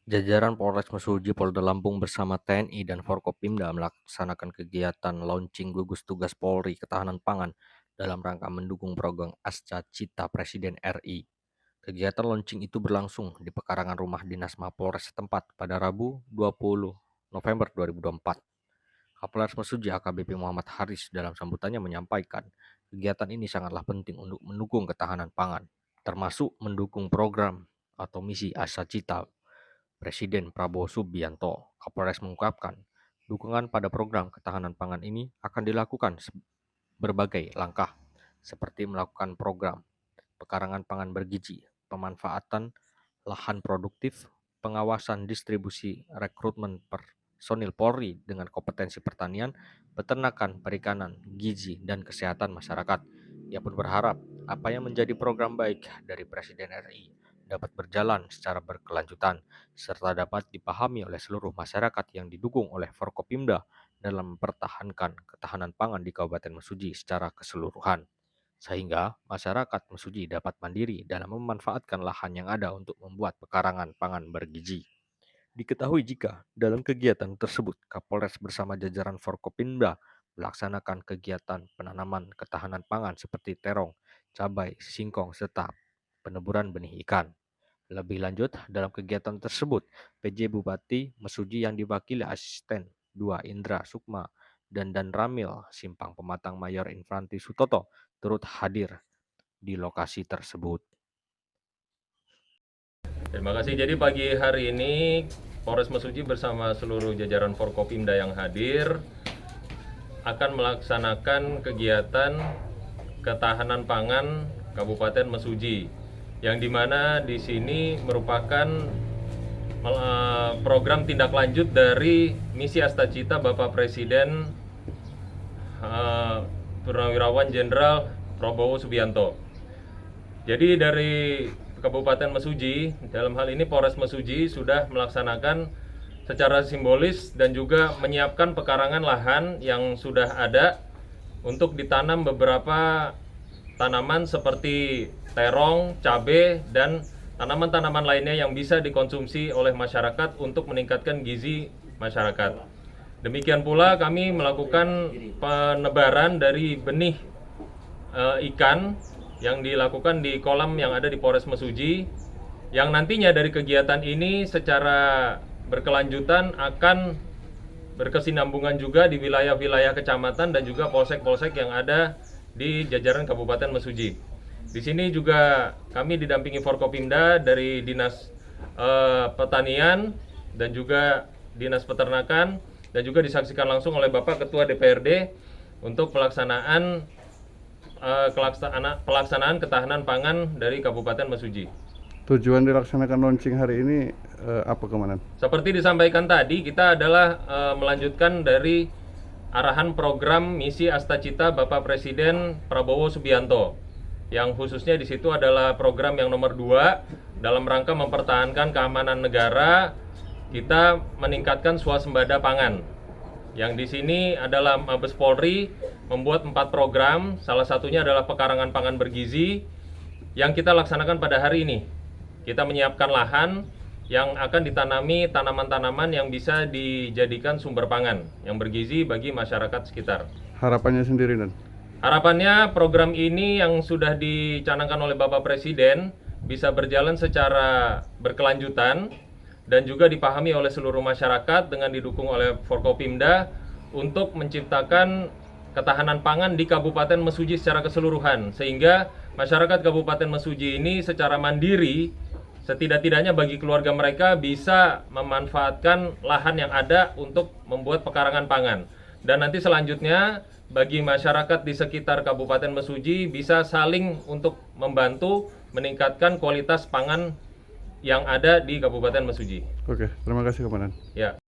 Jajaran Polres Mesuji, Polda Lampung bersama TNI dan Forkopimda melaksanakan kegiatan launching gugus tugas Polri Ketahanan Pangan dalam rangka mendukung program Asca Cita Presiden RI. Kegiatan launching itu berlangsung di pekarangan rumah dinas Mapolres setempat pada Rabu 20 November 2024. Kapolres Mesuji AKBP Muhammad Haris dalam sambutannya menyampaikan kegiatan ini sangatlah penting untuk mendukung ketahanan pangan, termasuk mendukung program atau misi Asca Cita Presiden Prabowo Subianto. Kapolres mengungkapkan, dukungan pada program ketahanan pangan ini akan dilakukan berbagai langkah, seperti melakukan program pekarangan pangan bergizi, pemanfaatan lahan produktif, pengawasan distribusi, rekrutmen personil Polri dengan kompetensi pertanian, peternakan, perikanan, gizi, dan kesehatan masyarakat. Ia pun berharap apa yang menjadi program baik dari Presiden RI dapat berjalan secara berkelanjutan, serta dapat dipahami oleh seluruh masyarakat yang didukung oleh Forkopimda dalam mempertahankan ketahanan pangan di Kabupaten Mesuji secara keseluruhan, sehingga masyarakat Mesuji dapat mandiri dalam memanfaatkan lahan yang ada untuk membuat pekarangan pangan bergizi. Diketahui jika dalam kegiatan tersebut Kapolres bersama jajaran Forkopimda melaksanakan kegiatan penanaman ketahanan pangan seperti terong, cabai, singkong, serta peneburan benih ikan. Lebih lanjut, dalam kegiatan tersebut, PJ Bupati Mesuji yang diwakili Asisten 2 Indra Sukma dan Ramil Simpang Pematang Mayor Infantri Sutoto turut hadir di lokasi tersebut. Terima kasih. Jadi pagi hari ini Polres Mesuji bersama seluruh jajaran Forkopimda yang hadir akan melaksanakan kegiatan ketahanan pangan Kabupaten Mesuji, yang dimana di sini merupakan program tindak lanjut dari misi Asca Cita Bapak Presiden Purnawirawan Jenderal Prabowo Subianto. Jadi dari Kabupaten Mesuji, dalam hal ini Polres Mesuji sudah melaksanakan secara simbolis dan juga menyiapkan pekarangan lahan yang sudah ada untuk ditanam beberapa tanaman seperti terong, cabai, dan tanaman-tanaman lainnya yang bisa dikonsumsi oleh masyarakat untuk meningkatkan gizi masyarakat. Demikian pula kami melakukan penebaran dari benih ikan yang dilakukan di kolam yang ada di Polres Mesuji, yang nantinya dari kegiatan ini secara berkelanjutan akan berkesinambungan juga di wilayah-wilayah kecamatan dan juga polsek-polsek yang ada di jajaran Kabupaten Mesuji. Di sini juga kami didampingi Forkopimda dari Dinas Pertanian dan juga Dinas Peternakan, dan juga disaksikan langsung oleh Bapak Ketua DPRD untuk pelaksanaan ketahanan pangan dari Kabupaten Mesuji. Tujuan dilaksanakan launching hari ini apa, Komandan? Seperti disampaikan tadi, kita adalah melanjutkan dari arahan program misi Asca Cita Bapak Presiden Prabowo Subianto, yang khususnya di situ adalah program yang nomor 2 dalam rangka mempertahankan keamanan negara. Kita meningkatkan swasembada pangan, yang di sini adalah Mabes Polri membuat 4 program, salah satunya adalah pekarangan pangan bergizi yang kita laksanakan pada hari ini. Kita menyiapkan lahan yang akan ditanami tanaman-tanaman yang bisa dijadikan sumber pangan yang bergizi bagi masyarakat sekitar. Harapannya sendiri, Dan? Harapannya program ini yang sudah dicanangkan oleh Bapak Presiden bisa berjalan secara berkelanjutan dan juga dipahami oleh seluruh masyarakat dengan didukung oleh Forkopimda untuk menciptakan ketahanan pangan di Kabupaten Mesuji secara keseluruhan, sehingga masyarakat Kabupaten Mesuji ini secara mandiri, setidak-tidaknya bagi keluarga mereka, bisa memanfaatkan lahan yang ada untuk membuat pekarangan pangan. Dan nanti selanjutnya bagi masyarakat di sekitar Kabupaten Mesuji bisa saling untuk membantu meningkatkan kualitas pangan yang ada di Kabupaten Mesuji. Oke, terima kasih, Komandan. Ya.